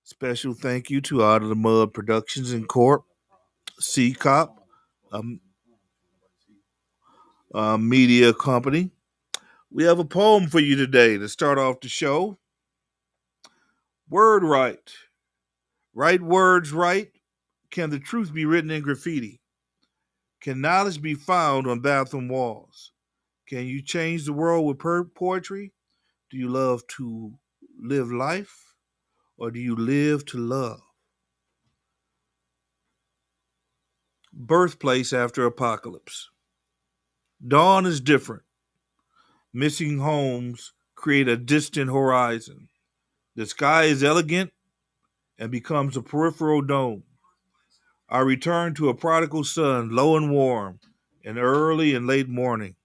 Special thank you to Out of the Mud Productions and Corp, C Cop, um, media company. We have a poem for you today to start off the show. Word right. Write words right. Can the truth be written in graffiti? Can knowledge be found on bathroom walls? Can you change the world with poetry? Do you love to live life or do you live to love? Birthplace after apocalypse. Dawn is different. Missing homes create a distant horizon. The sky is elegant and becomes a peripheral dome. I return to a prodigal sun, low and warm, in early and late morning,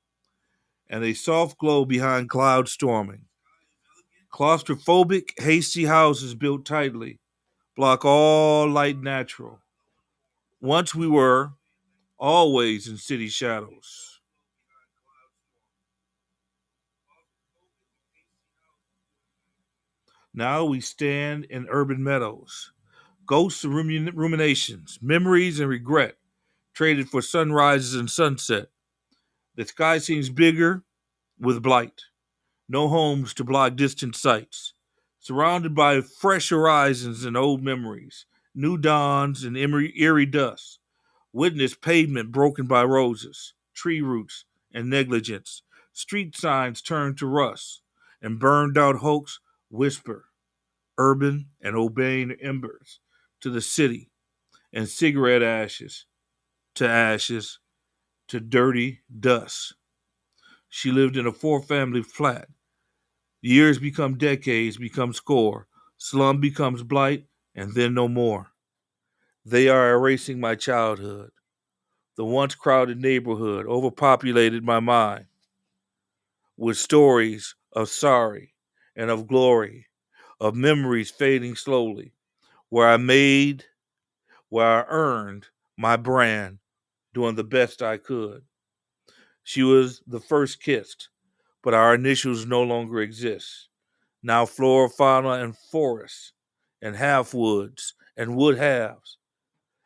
and a soft glow behind cloud storming. Claustrophobic, hasty houses built tightly block all light natural. Once we were, always in city shadows. Now we stand in urban meadows. Ghosts of ruminations, memories and regret traded for sunrises and sunset. The sky seems bigger with blight. No homes to block distant sights. Surrounded by fresh horizons and old memories, new dawns and eerie dust. Witness pavement broken by roses, tree roots, and negligence. Street signs turned to rust, and burned out hopes whisper, urban and urbane embers, to the city, and cigarette ashes, to dirty dust. She lived in a four-family flat. Years become decades, become score. Slum becomes blight, and then no more. They are erasing my childhood. The once crowded neighborhood overpopulated my mind with stories of sorry and of glory, of memories fading slowly, where I made, where I earned my brand, doing the best I could. She was the first kissed, but our initials no longer exist. Now flora, fauna, and forests, and half woods, and wood halves,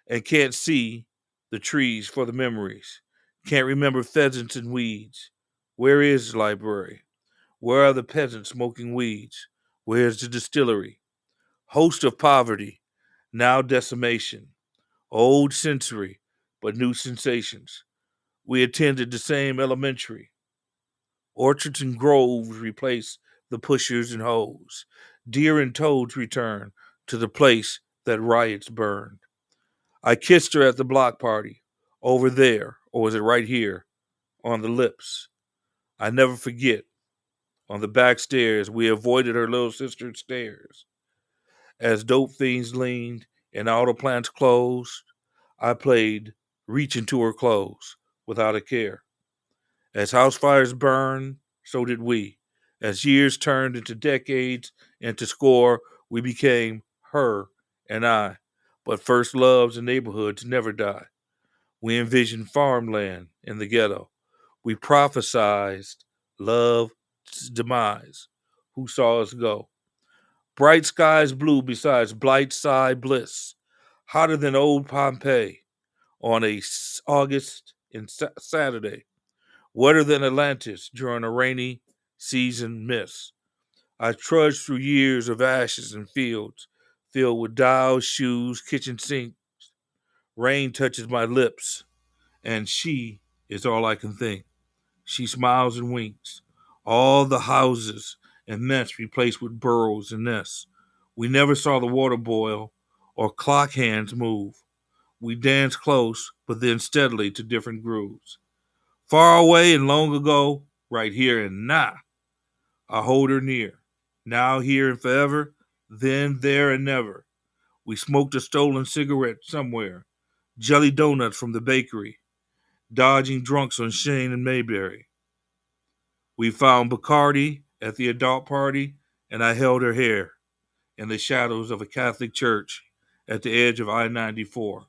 and can't see the trees for the memories. Can't remember pheasants and weeds. Where is the library? Where are the peasants smoking weeds? Where's the distillery? Host of poverty, now decimation. Old sensory, but new sensations. We attended the same elementary. Orchards and groves replace the pushers and hoes. Deer and toads return to the place that riots burned. I kissed her at the block party, over there, or was it right here, on the lips. I never forget. On the back stairs, we avoided her little sister's stares. As dope fiends leaned and auto plants closed, I played reach into her clothes without a care. As house fires burned, so did we. As years turned into decades, into score, we became her and I. But first loves and neighborhoods never die. We envisioned farmland in the ghetto. We prophesied love's demise. Who saw us go? Bright skies blue besides blight side bliss. Hotter than old Pompeii on a August and Saturday. Wetter than Atlantis during a rainy season mist. I trudged through years of ashes and fields filled with dials, shoes, kitchen sink. Rain touches my lips, and she is all I can think. She smiles and winks. All the houses and nests replaced with burrows and nests. We never saw the water boil or clock hands move. We danced close, but then steadily to different grooves. Far away and long ago, right here and now, I hold her near. Now, here and forever, then, there, and never. We smoked a stolen cigarette somewhere, jelly donuts from the bakery, dodging drunks on Shane and Mayberry. We found Bacardi at the adult party, and I held her hair in the shadows of a Catholic church at the edge of I 94.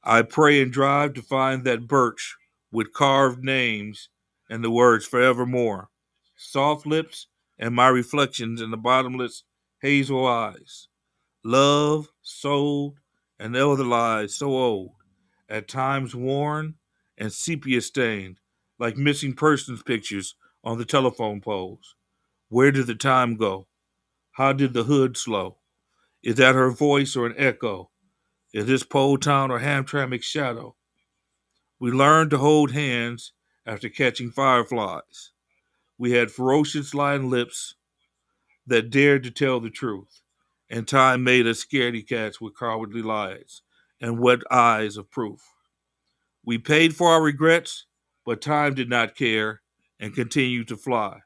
I pray and drive to find that birch with carved names and the words forevermore, soft lips, and my reflections in the bottomless hazel eyes. Love, sold, and other lies so old, at times worn and sepia stained, like missing persons pictures on the telephone poles. Where did the time go? How did the hood slow? Is that her voice or an echo? Is this pole town or Hamtramck's shadow? We learned to hold hands after catching fireflies. We had ferocious lying lips that dared to tell the truth, and time made us scaredy cats with cowardly lies and wet eyes of proof. We paid for our regrets, but time did not care and continued to fly.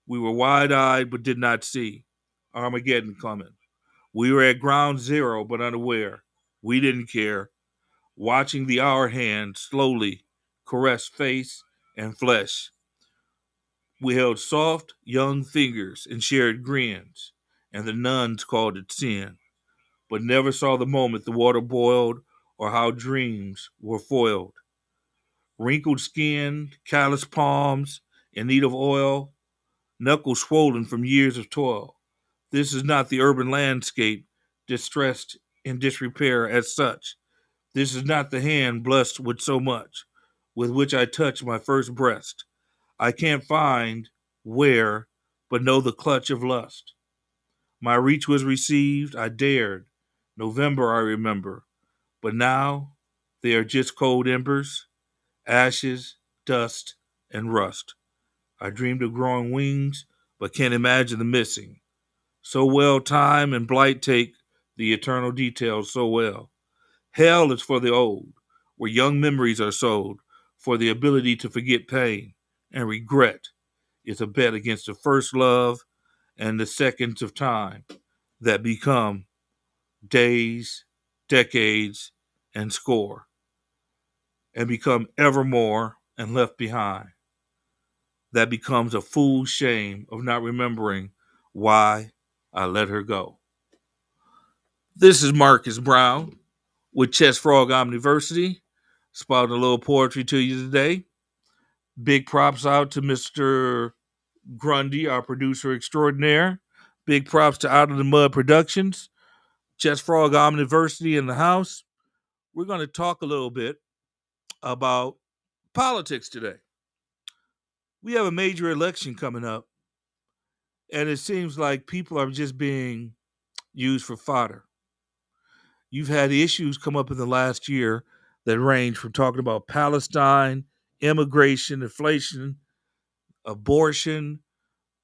We were wide eyed but did not see Armageddon coming. We were at ground zero but unaware. We didn't care, watching the hour hand slowly caress face and flesh. We held soft, young fingers and shared grins, and the nuns called it sin, but never saw the moment the water boiled or how dreams were foiled. Wrinkled skin, calloused palms, in need of oil, knuckles swollen from years of toil. This is not the urban landscape, distressed in disrepair as such. This is not the hand blessed with so much, with which I touched my first breast. I can't find where, but know the clutch of lust. My reach was received, I dared. November, I remember. But now, they are just cold embers, ashes, dust, and rust. I dreamed of growing wings, but can't imagine the missing. So well time and blight take the eternal details so well. Hell is for the old, where young memories are sold, for the ability to forget pain and regret is a bet against the first love and the seconds of time that become days, decades, and score, and become evermore and left behind. That becomes a fool's shame of not remembering why I let her go. This is Marcus Brown with ChessFrog OmniVersity, spouting a little poetry to you today. Big props out to Mr. Grundy, our producer extraordinaire. Big props to Out of the Mud Productions. ChessFrog OmniVersity in the house. We're going to talk a little bit about politics today. We have a major election coming up, and it seems like people are just being used for fodder. You've had issues come up in the last year that range from talking about Palestine, immigration, inflation, abortion,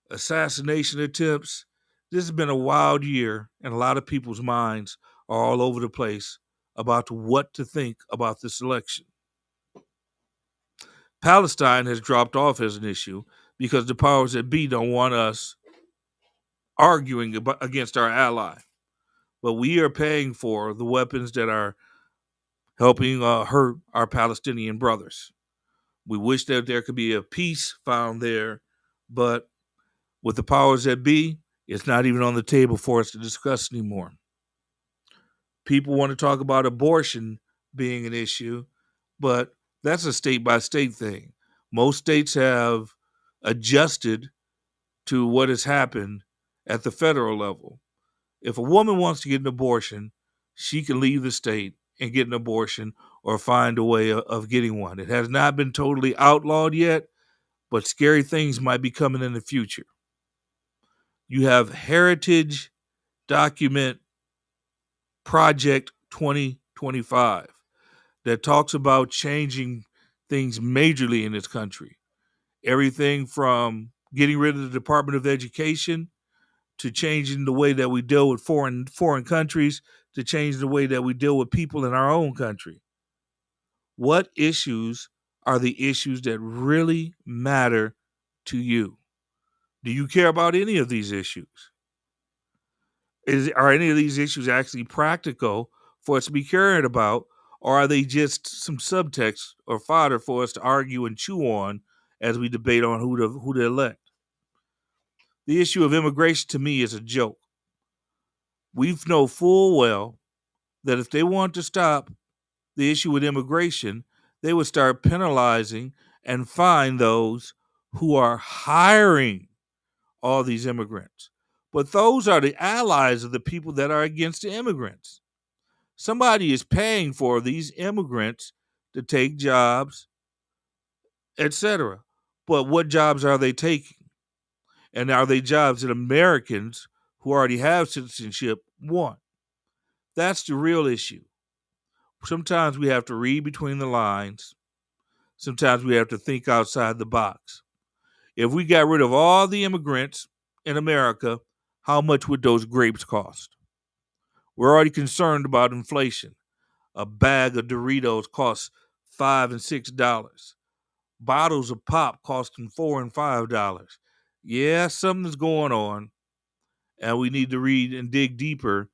assassination attempts. This has been a wild year, and a lot of people's minds are all over the place about what to think about this election. Palestine has dropped off as an issue because the powers that be don't want us arguing against our ally. But we are paying for the weapons that are helping hurt our Palestinian brothers. We wish that there could be a peace found there, but with the powers that be, it's not even on the table for us to discuss anymore. People want to talk about abortion being an issue, but that's a state by state thing. Most states have adjusted to what has happened at the federal level. If a woman wants to get an abortion, she can leave the state and get an abortion or find a way of getting one. It has not been totally outlawed yet, but scary things might be coming in the future. You have Heritage Document Project 2025 that talks about changing things majorly in this country. Everything from getting rid of the Department of Education to changing the way that we deal with foreign countries to change the way that we deal with people in our own country. What issues are the issues that really matter to you? Do you care about any of these issues? Are any of these issues actually practical for us to be caring about, or are they just some subtext or fodder for us to argue and chew on as we debate on who to elect? The issue of immigration to me is a joke. We know full well that if they want to stop the issue with immigration, they would start penalizing and fine those who are hiring all these immigrants. But those are the allies of the people that are against the immigrants. Somebody is paying for these immigrants to take jobs, etc. But what jobs are they taking? And are they jobs that Americans who already have citizenship want? That's the real issue. Sometimes we have to read between the lines. Sometimes we have to think outside the box. If we got rid of all the immigrants in America, how much would those grapes cost? We're already concerned about inflation. A bag of Doritos costs $5 and $6. Bottles of pop costing $4 and $5. Yeah, something's going on, and we need to read and dig deeper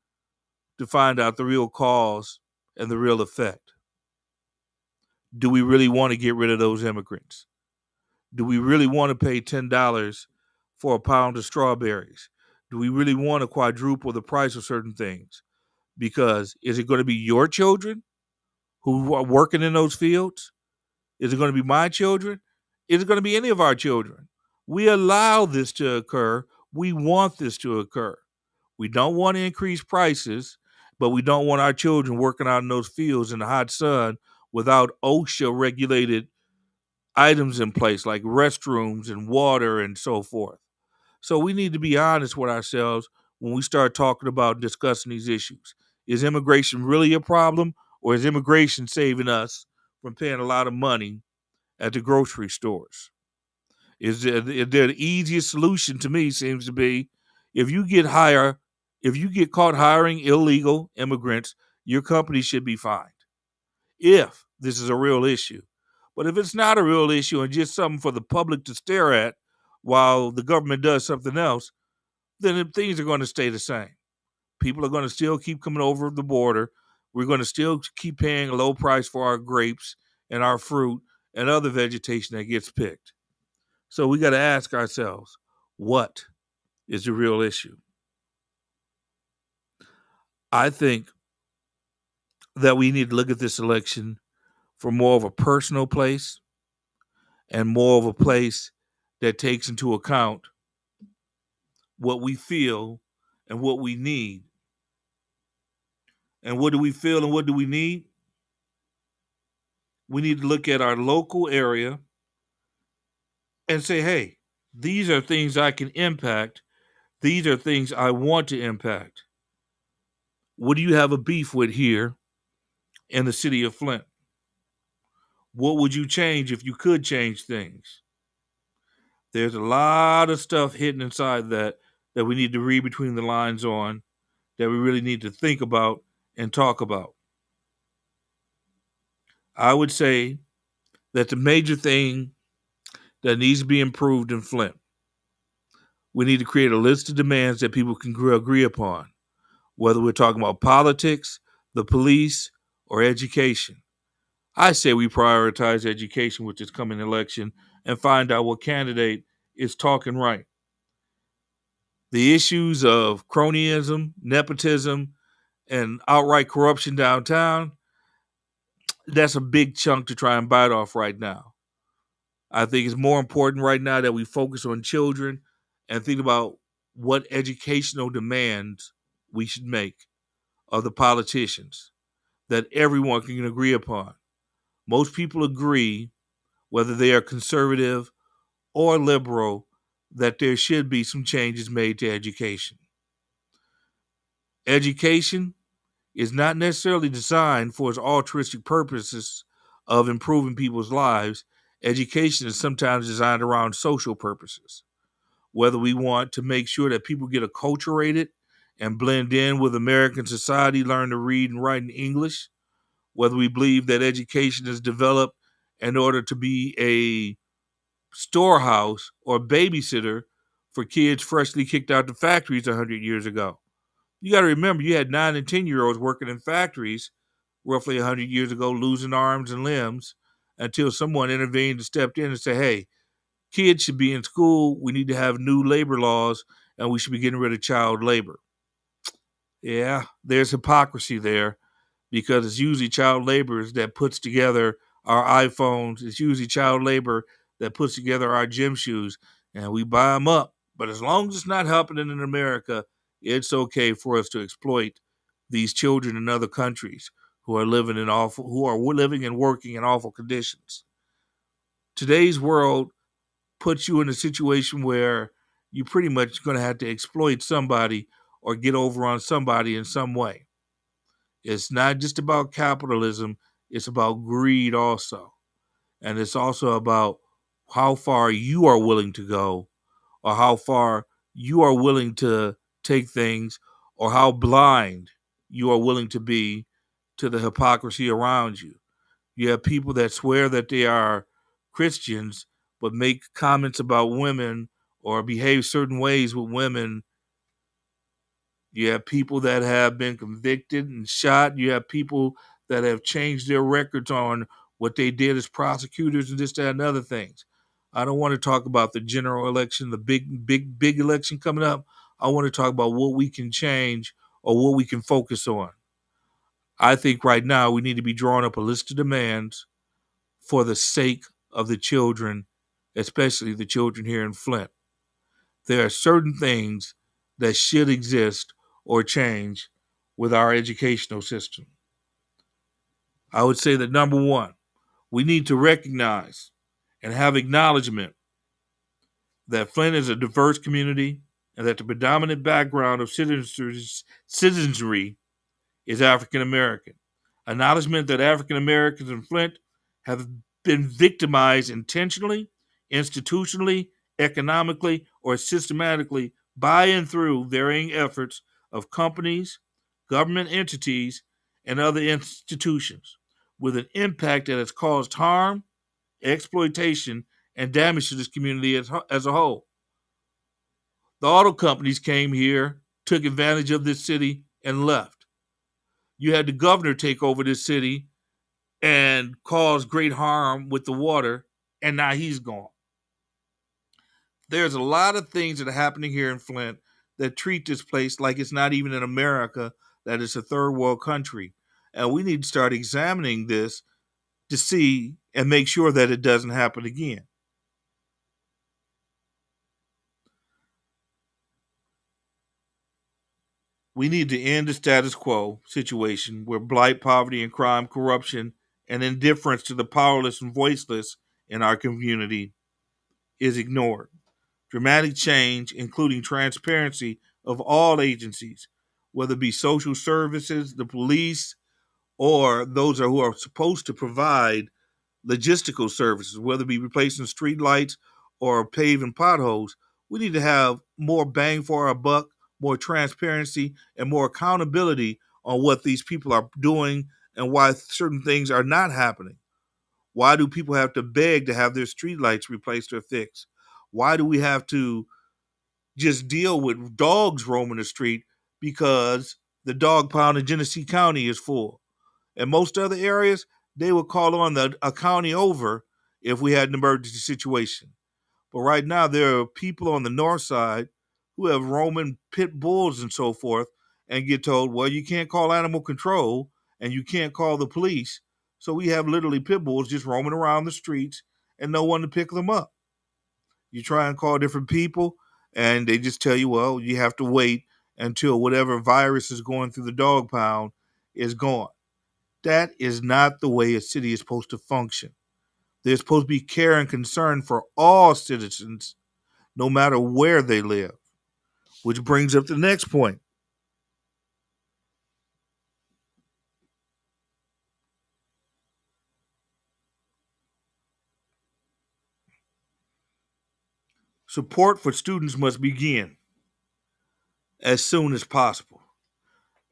to find out the real cause and the real effect. Do we really want to get rid of those immigrants? Do we really want to pay $10 for a pound of strawberries? Do we really want to quadruple the price of certain things? Because is it going to be your children who are working in those fields? Is it going to be my children? Is it going to be any of our children? We allow this to occur. We want this to occur. We don't want to increase prices, but we don't want our children working out in those fields in the hot sun without OSHA regulated items in place like restrooms and water and so forth. So we need to be honest with ourselves when we start talking about discussing these issues. Is immigration really a problem, or is immigration saving us from paying a lot of money at the grocery stores? The easiest solution to me seems to be if you get caught hiring illegal immigrants, your company should be fined. If this is a real issue. But if it's not a real issue and just something for the public to stare at while the government does something else, then things are going to stay the same. People are going to still keep coming over the border. We're going to still keep paying a low price for our grapes and our fruit and other vegetation that gets picked. So we got to ask ourselves, what is the real issue? I think that we need to look at this election from more of a personal place and more of a place that takes into account what we feel and what we need. And what do we feel and what do we need? We need to look at our local area and say, hey, these are things I can impact. These are things I want to impact. What do you have a beef with here in the city of Flint? What would you change if you could change things? There's a lot of stuff hidden inside that we need to read between the lines on, that we really need to think about and talk about. I would say that the major thing that needs to be improved in Flint, we need to create a list of demands that people can agree upon, whether we're talking about politics, the police, or education. I say we prioritize education with this coming election and find out what candidate is talking right. The issues of cronyism, nepotism, and outright corruption downtown, that's a big chunk to try and bite off right now. I think it's more important right now that we focus on children and think about what educational demands we should make of the politicians that everyone can agree upon. Most people agree, whether they are conservative or liberal, that there should be some changes made to education. Education is not necessarily designed for its altruistic purposes of improving people's lives. Education is sometimes designed around social purposes. Whether we want to make sure that people get acculturated and blend in with American society, learn to read and write in English, whether we believe that education is developed in order to be a storehouse or babysitter for kids freshly kicked out of factories 100 years ago. You got to remember, you had 9 and 10-year-olds working in factories roughly 100 years ago, losing arms and limbs until someone intervened and stepped in and said, hey, kids should be in school. We need to have new labor laws, and we should be getting rid of child labor. Yeah, there's hypocrisy there, because it's usually child labor that puts together our iPhones. It's usually child labor that puts together our gym shoes, and we buy them up But as long as it's not happening in America, it's okay for us to exploit these children in other countries who are living and working in awful conditions. Today's world puts you in a situation where you're pretty much going to have to exploit somebody or get over on somebody in some way. It's not just about capitalism, it's about greed also. And it's also about how far you are willing to go or how far you are willing to take things or how blind you are willing to be to the hypocrisy around you. You have people that swear that they are Christians but make comments about women or behave certain ways with women. You have people that have been convicted and shot. You have people that have changed their records on what they did as prosecutors and this, that, and other things. I don't want to talk about the general election, the big election coming up. I want to talk about what we can change or what we can focus on. I think right now we need to be drawing up a list of demands for the sake of the children, especially the children here in Flint. There are certain things that should exist or change with our educational system. I would say that number one, we need to recognize and have acknowledgement that Flint is a diverse community and that the predominant background of citizenry is African American. Acknowledgement that African Americans in Flint have been victimized intentionally, institutionally, economically, or systematically by and through varying efforts of companies, government entities, and other institutions, with an impact that has caused harm, exploitation, and damage to this community as a whole. The auto companies came here, took advantage of this city, and left. You had the governor take over this city and cause great harm with the water, and now he's gone. There's a lot of things that are happening here in Flint that treat this place like it's not even in America, that it's a third world country. And we need to start examining this to see and make sure that it doesn't happen again. We need to end the status quo situation where blight, poverty, and crime, corruption, and indifference to the powerless and voiceless in our community is ignored. Dramatic change, including transparency of all agencies, whether it be social services, the police, or those who are supposed to provide logistical services, whether it be replacing street lights or paving potholes. We need to have more bang for our buck, more transparency, and more accountability on what these people are doing and why certain things are not happening. Why do people have to beg to have their street lights replaced or fixed? Why do we have to just deal with dogs roaming the street because the dog pound in Genesee County is full? In most other areas, they would call on a county over if we had an emergency situation. But right now, there are people on the north side who have Roman pit bulls and so forth and get told, well, you can't call animal control and you can't call the police. So we have literally pit bulls just roaming around the streets and no one to pick them up. You try and call different people and they just tell you, well, you have to wait until whatever virus is going through the dog pound is gone. That is not the way a city is supposed to function. There's supposed to be care and concern for all citizens, no matter where they live. Which brings up the next point. Support for students must begin as soon as possible.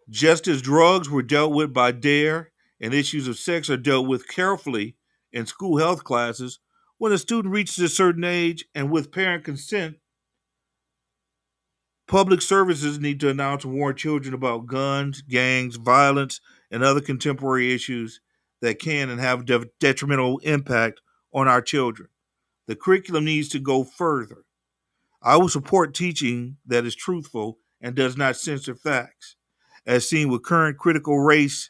Just as drugs were dealt with by DARE and issues of sex are dealt with carefully in school health classes, when a student reaches a certain age and with parent consent, public services need to announce and warn children about guns, gangs, violence, and other contemporary issues that can and have detrimental impact on our children. The curriculum needs to go further. I will support teaching that is truthful and does not censor facts, as seen with current critical race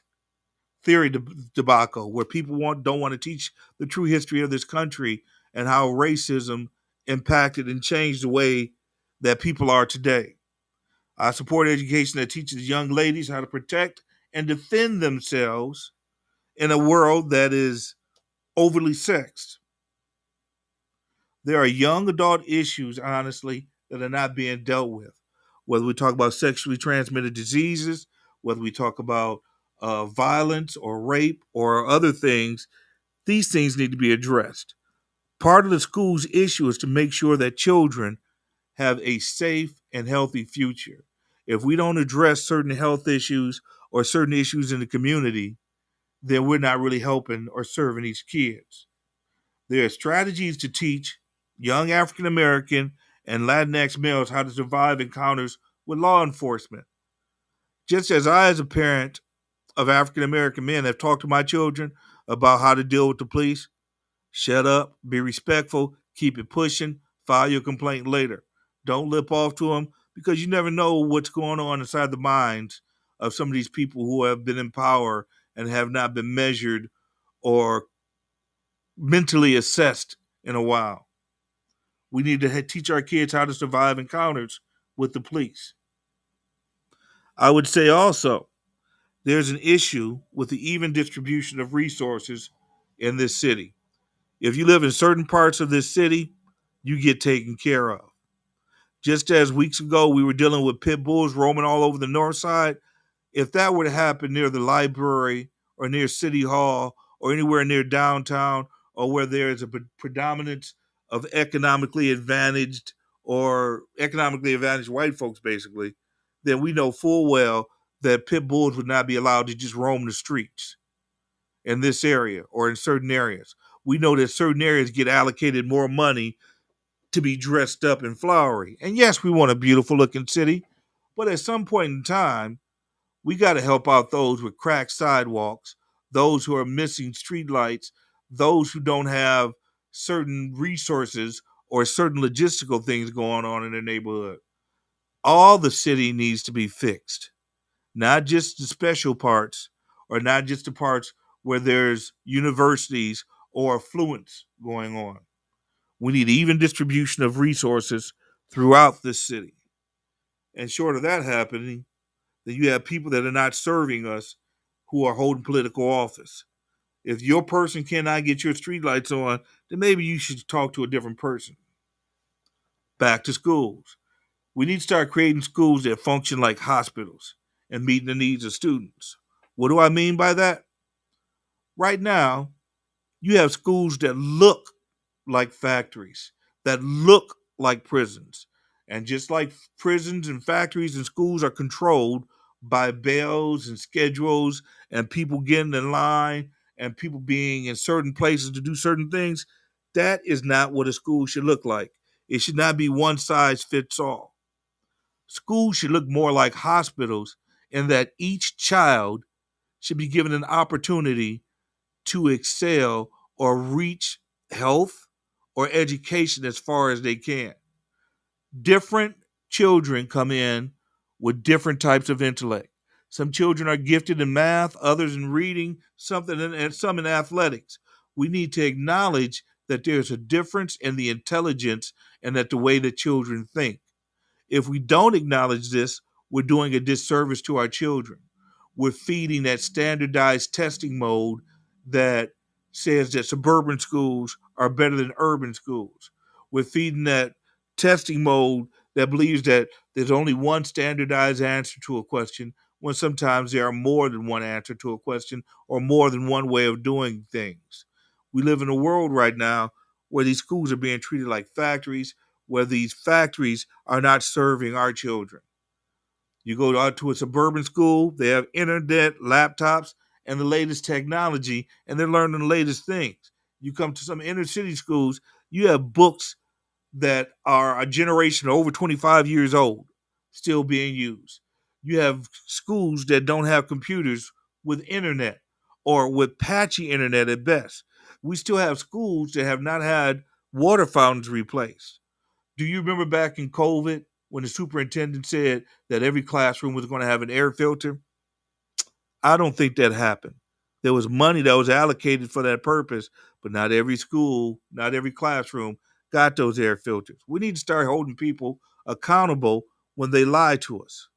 theory debacle, where people don't want to teach the true history of this country and how racism impacted and changed the way that people are today. I support education that teaches young ladies how to protect and defend themselves in a world that is overly sexed. There are young adult issues, honestly, that are not being dealt with. Whether we talk about sexually transmitted diseases, whether we talk about violence or rape or other things, these things need to be addressed. Part of the school's issue is to make sure that children have a safe and healthy future. If we don't address certain health issues or certain issues in the community, then we're not really helping or serving these kids. There are strategies to teach young African American and Latinx males how to survive encounters with law enforcement. Just as I, as a parent of African American men, have talked to my children about how to deal with the police, shut up, be respectful, keep it pushing, file your complaint later. Don't lip off to them because you never know what's going on inside the minds of some of these people who have been in power and have not been measured or mentally assessed in a while. We need to teach our kids how to survive encounters with the police. I would say also there's an issue with the even distribution of resources in this city. If you live in certain parts of this city, you get taken care of. Just as weeks ago we were dealing with pit bulls roaming all over the north side, if that were to happen near the library or near City Hall or anywhere near downtown or where there is a predominance of economically advantaged white folks, basically, then we know full well that pit bulls would not be allowed to just roam the streets in this area or in certain areas. We know that certain areas get allocated more money to be dressed up and flowery. And yes, we want a beautiful looking city, but at some point in time, we got to help out those with cracked sidewalks, those who are missing streetlights, those who don't have certain resources or certain logistical things going on in their neighborhood. All the city needs to be fixed, not just the special parts or not just the parts where there's universities or affluence going on. We need even distribution of resources throughout this city. And short of that happening, then you have people that are not serving us who are holding political office. If your person cannot get your streetlights on, then maybe you should talk to a different person. Back to schools. We need to start creating schools that function like hospitals and meeting the needs of students. What do I mean by that? Right now, you have schools that look like factories, that look like prisons. And just like prisons and factories and schools are controlled by bells and schedules and people getting in line and people being in certain places to do certain things, that is not what a school should look like. It should not be one size fits all. Schools should look more like hospitals in that each child should be given an opportunity to excel or reach health or education as far as they can. Different children come in with different types of intellect. Some children are gifted in math, others in reading, and some in athletics. We need to acknowledge that there's a difference in the intelligence and that the way that children think. If we don't acknowledge this, we're doing a disservice to our children. We're feeding that standardized testing mode that says that suburban schools are better than urban schools. We're feeding that testing mode that believes that there's only one standardized answer to a question when sometimes there are more than one answer to a question or more than one way of doing things. We live in a world right now where these schools are being treated like factories, where these factories are not serving our children. You go out to a suburban school, they have internet, laptops, and the latest technology, and they're learning the latest things. You come to some inner city schools, you have books that are a generation over 25 years old still being used. You have schools that don't have computers with internet or with patchy internet at best. We still have schools that have not had water fountains replaced. Do you remember back in COVID when the superintendent said that every classroom was going to have an air filter? I don't think that happened. There was money that was allocated for that purpose, but not every school, not every classroom got those air filters. We need to start holding people accountable when they lie to us,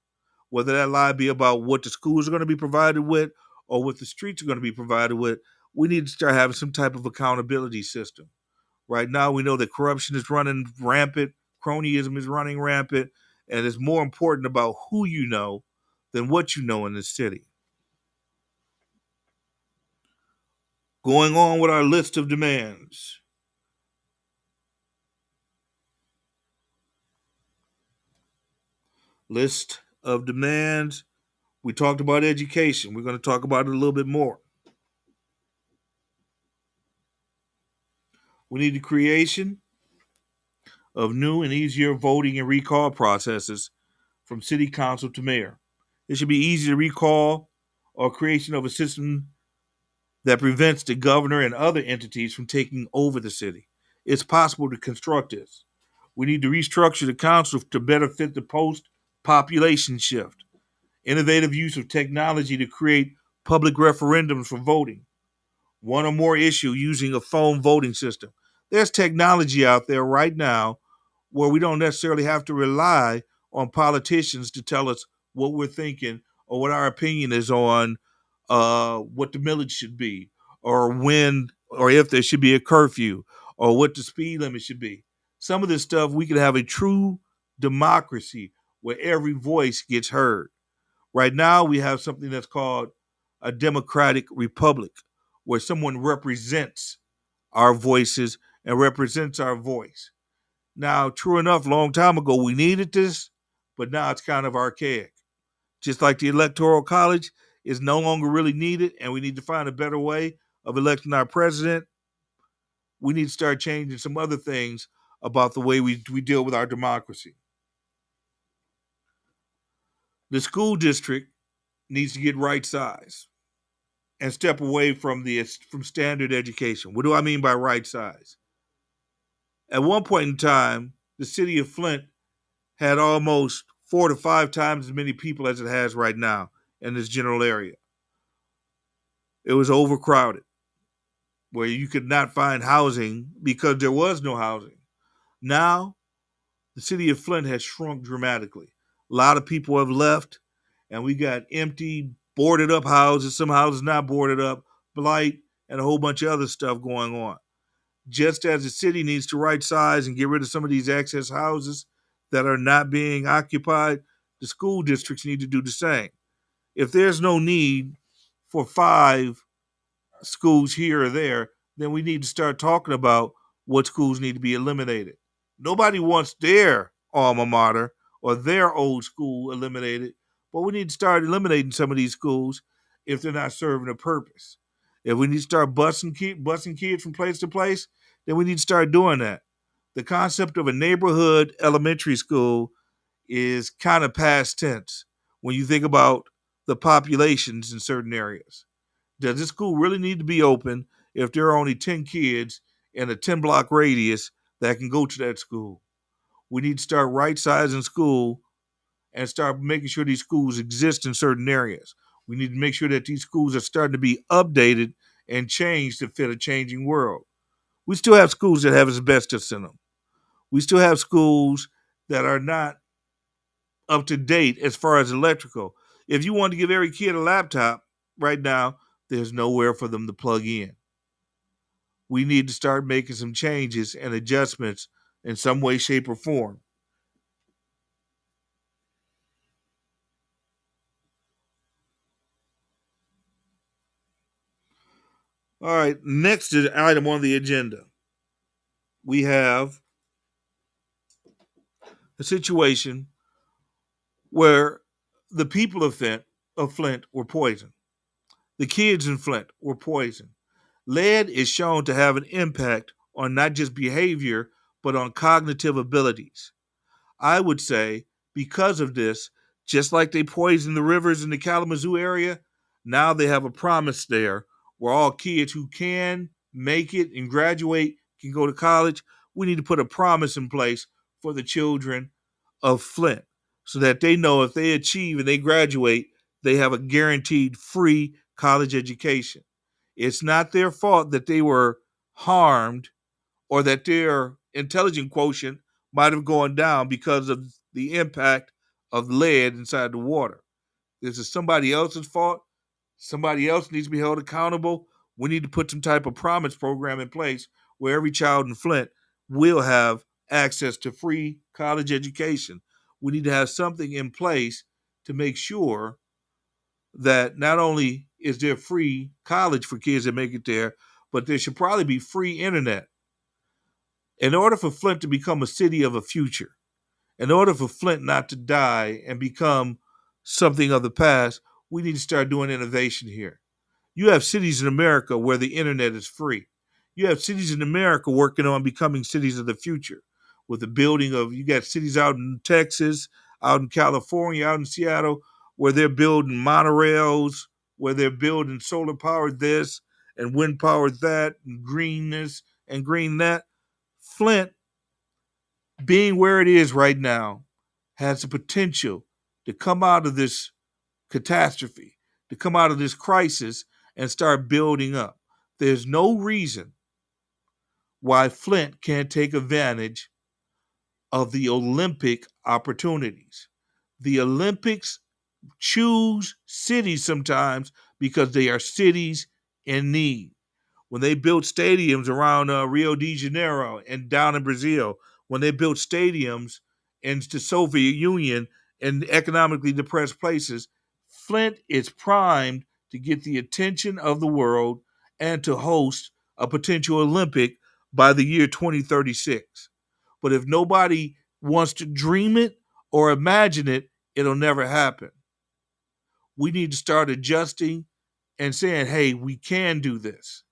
whether that lie be about what the schools are going to be provided with or what the streets are going to be provided with. We need to start having some type of accountability system. Right now, we know that corruption is running rampant, cronyism is running rampant, and it's more important about who you know than what you know in this city. Going on with our list of demands. List of demands. We talked about education. We're going to talk about it a little bit more. We need the creation of new and easier voting and recall processes from city council to mayor. It should be easy to recall or creation of a system that prevents the governor and other entities from taking over the city. It's possible to construct this. We need to restructure the council to better fit the post population shift. Innovative use of technology to create public referendums for voting. One or more issue using a phone voting system. There's technology out there right now where we don't necessarily have to rely on politicians to tell us what we're thinking or what our opinion is on what the millage should be, or when or if there should be a curfew, or what the speed limit should be. Some of this stuff we could have a true democracy where every voice gets heard. Right now, we have something that's called a democratic republic, where someone represents our voices and represents our voice. Now, true enough, a long time ago, we needed this, but now it's kind of archaic. Just like the Electoral College is no longer really needed, and we need to find a better way of electing our president, we need to start changing some other things about the way we deal with our democracy. The school district needs to get right size and step away from standard education. What do I mean by right size? At one point in time, the city of Flint had almost 4 to 5 times as many people as it has right now in this general area. It was overcrowded, where you could not find housing because there was no housing. Now, the city of Flint has shrunk dramatically. A lot of people have left, and we got empty, boarded up houses, some houses not boarded up, blight, and a whole bunch of other stuff going on. Just as the city needs to right size and get rid of some of these excess houses that are not being occupied, the school districts need to do the same. If there's no need for 5 schools here or there, then we need to start talking about what schools need to be eliminated. Nobody wants their alma mater or their old school eliminated, but we need to start eliminating some of these schools if they're not serving a purpose. If we need to start busing kids from place to place, then we need to start doing that. The concept of a neighborhood elementary school is kind of past tense when you think about the populations in certain areas. Does this school really need to be open if there are only 10 kids in a 10-block radius that can go to that school? We need to start right sizing school and start making sure these schools exist in certain areas. We need to make sure that these schools are starting to be updated and changed to fit a changing world. We still have schools that have asbestos in them. We still have schools that are not up to date as far as electrical. If you want to give every kid a laptop right now, there's nowhere for them to plug in. We need to start making some changes and adjustments in some way, shape, or form. All right, next item on the agenda, we have a situation where the people of Flint were poisoned. The kids in Flint were poisoned. Lead is shown to have an impact on not just behavior, but on cognitive abilities. I would say because of this, just like they poisoned the rivers in the Kalamazoo area, now they have a promise there where all kids who can make it and graduate can go to college. We need to put a promise in place for the children of Flint so that they know if they achieve and they graduate, they have a guaranteed free college education. It's not their fault that they were harmed or that their intelligence quotient might have gone down because of the impact of lead inside the water. This is somebody else's fault. Somebody else needs to be held accountable. We need to put some type of promise program in place where every child in Flint will have access to free college education. We need to have something in place to make sure that not only is there free college for kids that make it there, but there should probably be free internet. In order for Flint to become a city of a future, in order for Flint not to die and become something of the past, we need to start doing innovation here. You have cities in America where the internet is free. You have cities in America working on becoming cities of the future with the building of, you got cities out in Texas, out in California, out in Seattle, where they're building monorails, where they're building solar powered this and wind powered that, and greenness and green that. Flint, being where it is right now, has the potential to come out of this catastrophe, to come out of this crisis and start building up. There's no reason why Flint can't take advantage of the Olympic opportunities. The Olympics choose cities sometimes because they are cities in need. When they built stadiums around Rio de Janeiro and down in Brazil, when they built stadiums in the Soviet Union and economically depressed places, Flint is primed to get the attention of the world and to host a potential Olympic by the year 2036. But if nobody wants to dream it or imagine it, it'll never happen. We need to start adjusting and saying, hey, we can do this.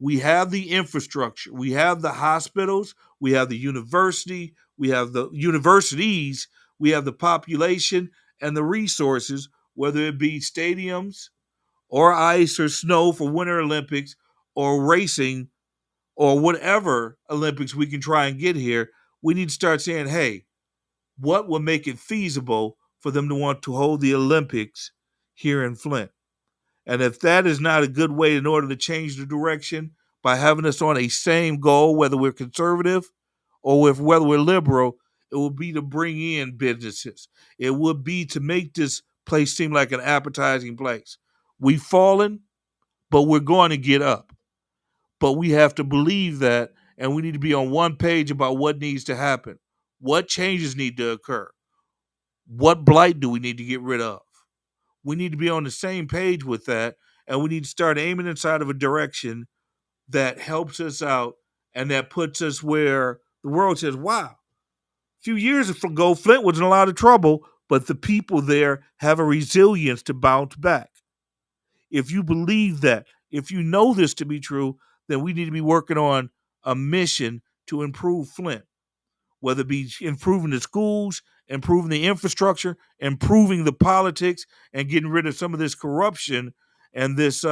We have the infrastructure, we have the hospitals, we have the university, we have the universities, we have the population and the resources, whether it be stadiums or ice or snow for Winter Olympics or racing or whatever Olympics we can try and get here. We need to start saying, hey, what will make it feasible for them to want to hold the Olympics here in Flint? And if that is not a good way in order to change the direction by having us on a same goal, whether we're conservative or whether we're liberal, it will be to bring in businesses. It would be to make this place seem like an appetizing place. We've fallen, but we're going to get up. But we have to believe that, and we need to be on one page about what needs to happen. What changes need to occur? What blight do we need to get rid of? We need to be on the same page with that, and we need to start aiming inside of a direction that helps us out and that puts us where the world says, wow, a few years ago, Flint was in a lot of trouble, but the people there have a resilience to bounce back. If you believe that, if you know this to be true, then we need to be working on a mission to improve Flint, whether it be improving the schools, improving the infrastructure, improving the politics, and getting rid of some of this corruption and this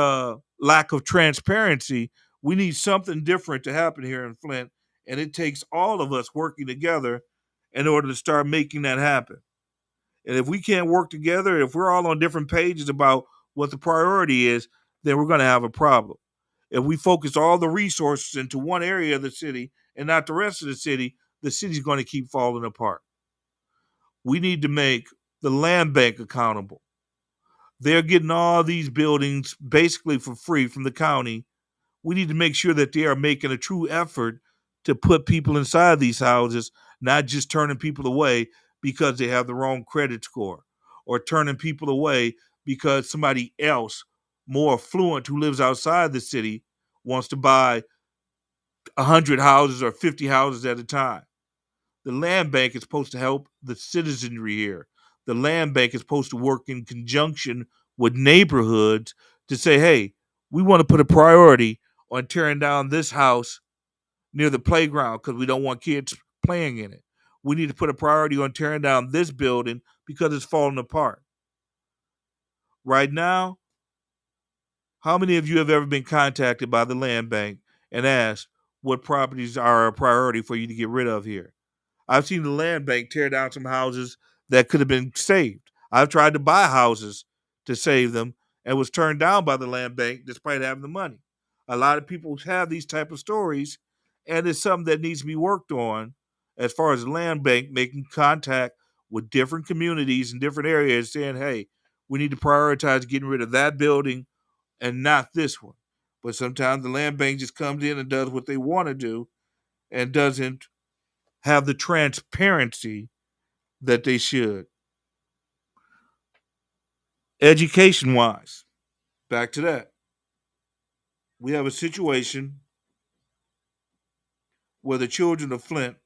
lack of transparency. We need something different to happen here in Flint, and it takes all of us working together in order to start making that happen. And if we can't work together, if we're all on different pages about what the priority is, then we're going to have a problem. If we focus all the resources into one area of the city and not the rest of the city's going to keep falling apart. We need to make the land bank accountable. They're getting all these buildings basically for free from the county. We need to make sure that they are making a true effort to put people inside these houses, not just turning people away because they have the wrong credit score or turning people away because somebody else more affluent who lives outside the city wants to buy 100 houses or 50 houses at a time. The land bank is supposed to help the citizenry here. The land bank is supposed to work in conjunction with neighborhoods to say, hey, we want to put a priority on tearing down this house near the playground because we don't want kids playing in it. We need to put a priority on tearing down this building because it's falling apart. Right now, how many of you have ever been contacted by the land bank and asked what properties are a priority for you to get rid of here? I've seen the land bank tear down some houses that could have been saved. I've tried to buy houses to save them and was turned down by the land bank despite having the money. A lot of people have these type of stories, and it's something that needs to be worked on. as far as the land bank, making contact with different communities in different areas, saying, hey, we need to prioritize getting rid of that building and not this one. But sometimes the land bank just comes in and does what they want to do and doesn't have the transparency that they should. Education wise, back to that. We have a situation where the children of Flint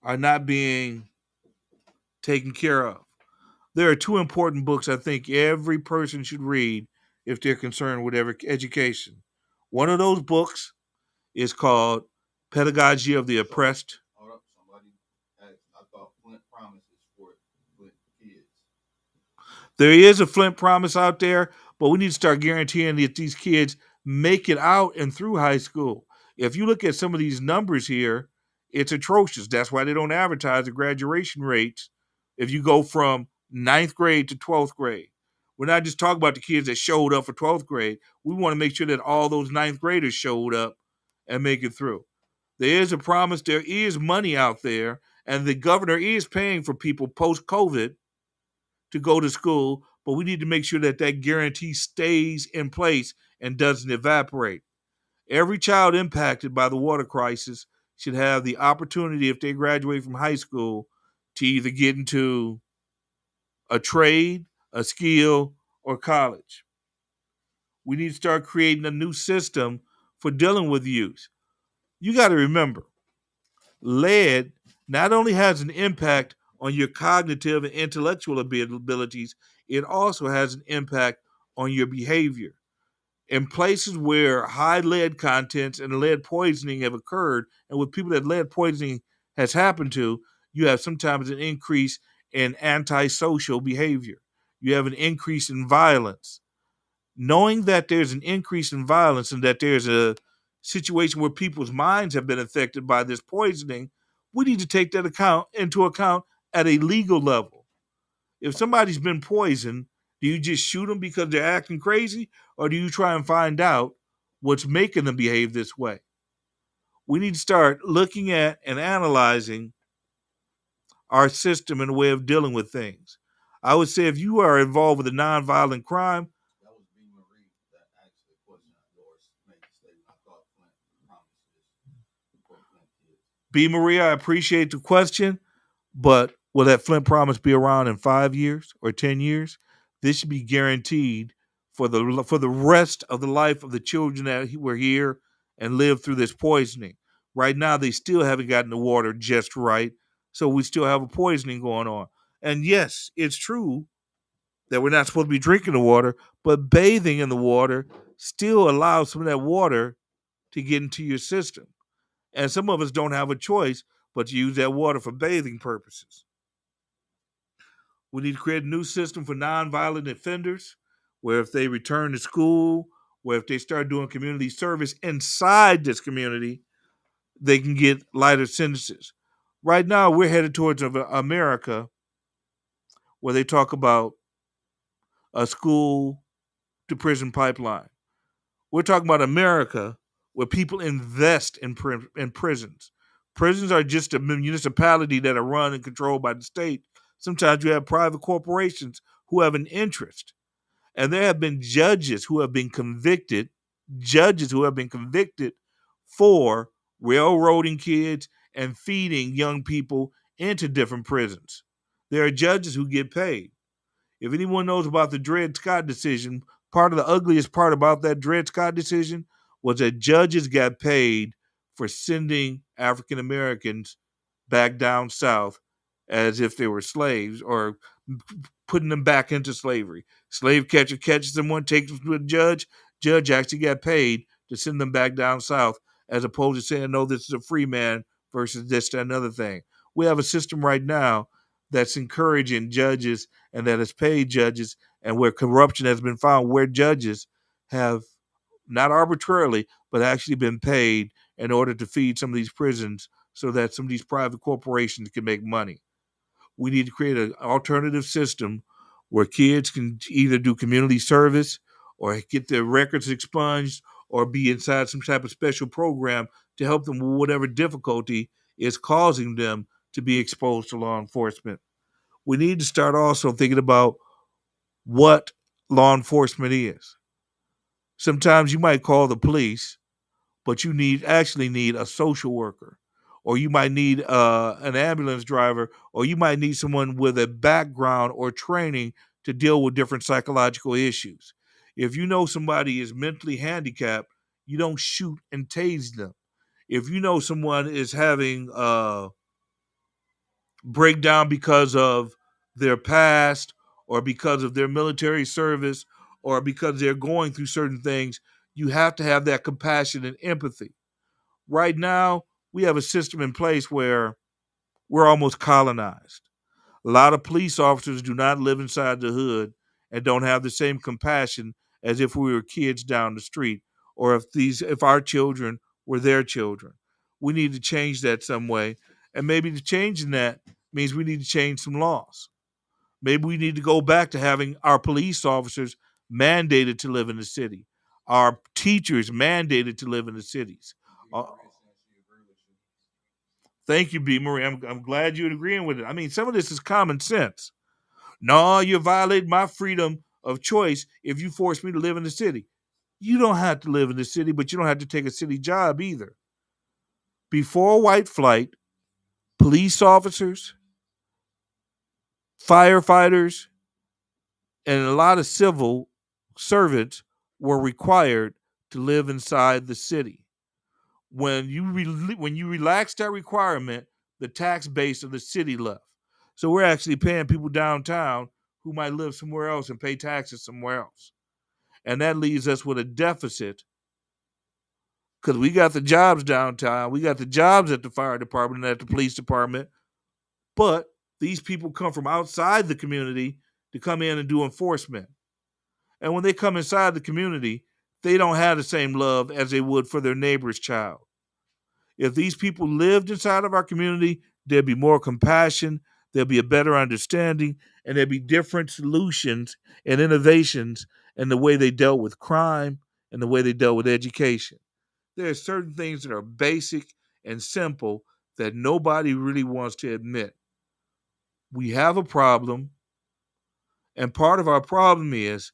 are not being taken care of. There are two important books I think every person should read if they're concerned with education. One of those books is called Pedagogy of the Oppressed. Hold up, somebody asked. I thought Flint Promises for Flint kids. There is a Flint Promise out there, but we need to start guaranteeing that these kids make it out and through high school. If you look at some of these numbers here, it's atrocious. That's why they don't advertise the graduation rates if you go from ninth grade to 12th grade. We're not just talking about the kids that showed up for 12th grade. We want to make sure that all those ninth graders showed up and make it through. There is a promise. There is money out there, and the governor is paying for people post-COVID to go to school, but we need to make sure that that guarantee stays in place and doesn't evaporate. Every child impacted by the water crisis should have the opportunity, if they graduate from high school, to either get into a trade, a skill, or college. We need to start creating a new system for dealing with youth. You got to remember, lead not only has an impact on your cognitive and intellectual abilities, it also has an impact on your behavior. In places where high lead contents and lead poisoning have occurred, and with people that lead poisoning has happened to, you have sometimes an increase in antisocial behavior. You have an increase in violence. Knowing that there's an increase in violence and that there's a situation where people's minds have been affected by this poisoning, we need to take that into account at a legal level. If somebody's been poisoned, do you just shoot them because they're acting crazy, or do you try and find out what's making them behave this way? We need to start looking at and analyzing our system and a way of dealing with things. I would say if you are involved with a nonviolent crime, That was B. Marie that asked the question. Or made the statement. I thought Flint Promises for Flint kids. B. Maria, I appreciate the question, but will that Flint Promise be around in 5 years or 10 years? This should be guaranteed for the rest of the life of the children that were here and lived through this poisoning. Right now, they still haven't gotten the water just right, so we still have a poisoning going on. And yes, it's true that we're not supposed to be drinking the water, but bathing in the water still allows some of that water to get into your system. And some of us don't have a choice but to use that water for bathing purposes. We need to create a new system for nonviolent offenders where if they return to school, where if they start doing community service inside this community, they can get lighter sentences. Right now, we're headed towards America where they talk about a school to prison pipeline. We're talking about America where people invest in prisons. Prisons are just a municipality that are run and controlled by the state. Sometimes you have private corporations who have an interest. And there have been judges who have been convicted for railroading kids and feeding young people into different prisons. There are judges who get paid. If anyone knows about the Dred Scott decision, part of the ugliest part about that Dred Scott decision was that judges got paid for sending African Americans back down south as if they were slaves or putting them back into slavery. Slave catcher catches someone, takes them to a judge. Judge actually got paid to send them back down south as opposed to saying, no, this is a free man versus this, that, another thing. We have a system right now that's encouraging judges and that has paid judges, and where corruption has been found, where judges have not arbitrarily, but actually been paid in order to feed some of these prisons so that some of these private corporations can make money. We need to create an alternative system where kids can either do community service or get their records expunged or be inside some type of special program to help them with whatever difficulty is causing them to be exposed to law enforcement. We need to start also thinking about what law enforcement is. Sometimes you might call the police, but you need a social worker, or you might need an ambulance driver, or you might need someone with a background or training to deal with different psychological issues. If you know somebody is mentally handicapped, you don't shoot and tase them. If you know someone is having breakdown because of their past or because of their military service or because they're going through certain things, you have to have that compassion and empathy. Right now, we have a system in place where we're almost colonized. A lot of police officers do not live inside the hood and don't have the same compassion as if we were kids down the street or if our children were their children. We need to change that some way. And maybe the changing that means we need to change some laws. Maybe we need to go back to having our police officers mandated to live in the city, our teachers mandated to live in the cities. Uh, Thank you, B. Marie. I'm glad you're agreeing with it. I mean, some of this is common sense. No, you violate my freedom of choice if you force me to live in the city. You don't have to live in the city, but you don't have to take a city job either. Before white flight, police officers, firefighters, and a lot of civil servants were required to live inside the city. When you relax that requirement, the tax base of the city left. So we're actually paying people downtown who might live somewhere else and pay taxes somewhere else. And that leaves us with a deficit because we got the jobs downtown, we got the jobs at the fire department and at the police department, but these people come from outside the community to come in and do enforcement. And when they come inside the community, they don't have the same love as they would for their neighbor's child. If these people lived inside of our community, there'd be more compassion, there'd be a better understanding, and there'd be different solutions and innovations in the way they dealt with crime and the way they dealt with education. There are certain things that are basic and simple that nobody really wants to admit. We have a problem, and part of our problem is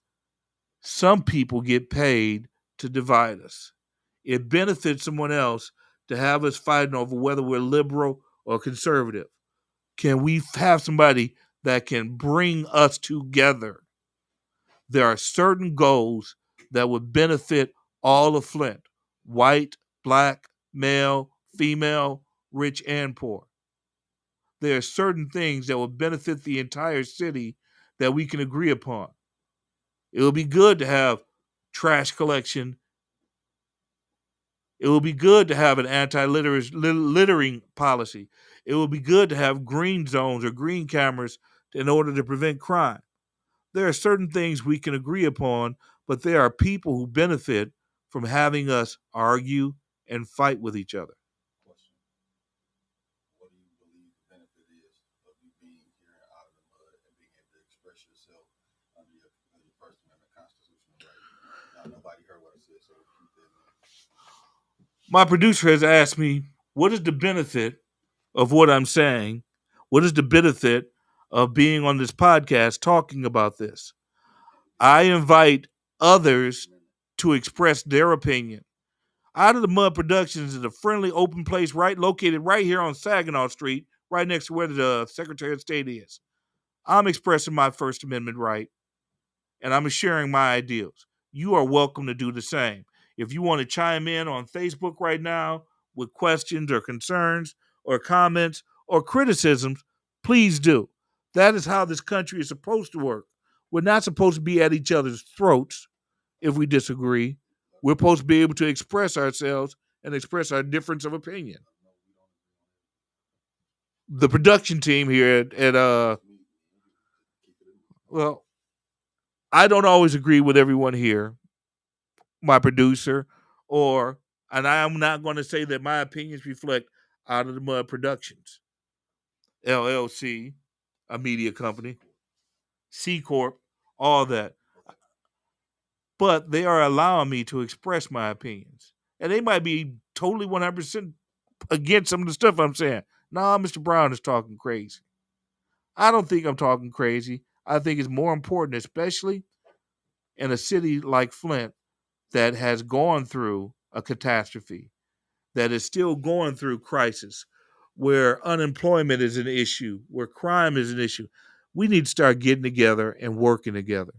some people get paid to divide us. It benefits someone else to have us fighting over whether we're liberal or conservative. Can we have somebody that can bring us together? There are certain goals that would benefit all of Flint: white, black, male, female, rich, and poor. There are certain things that will benefit the entire city that we can agree upon. It will be good to have trash collection. It will be good to have an anti-littering policy. It will be good to have green zones or green cameras in order to prevent crime. There are certain things we can agree upon, but there are people who benefit from having us argue and fight with each other. Question. What do you believe the benefit is of you being here out of the mud and being able to express yourself under your First Amendment constitutional right? Now, nobody heard what I said, so keep that in. My producer has asked me, what is the benefit of what I'm saying? What is the benefit of being on this podcast talking about this? I invite others to express their opinion. Out of the Mud Productions is a friendly, open place located right here on Saginaw Street, right next to where the Secretary of State is. I'm expressing my First Amendment right, and I'm sharing my ideals. You are welcome to do the same. If you want to chime in on Facebook right now with questions or concerns or comments or criticisms, please do. That is how this country is supposed to work. We're not supposed to be at each other's throats if we disagree. We're supposed to be able to express ourselves and express our difference of opinion. The production team here well, I don't always agree with everyone here, my producer, and I am not going to say that my opinions reflect Out of the Mud Productions, LLC, a media company, C Corp, all that. But they are allowing me to express my opinions. And they might be totally 100% against some of the stuff I'm saying. Nah, Mr. Brown is talking crazy. I don't think I'm talking crazy. I think it's more important, especially in a city like Flint that has gone through a catastrophe, that is still going through crisis, where unemployment is an issue, where crime is an issue. We need to start getting together and working together.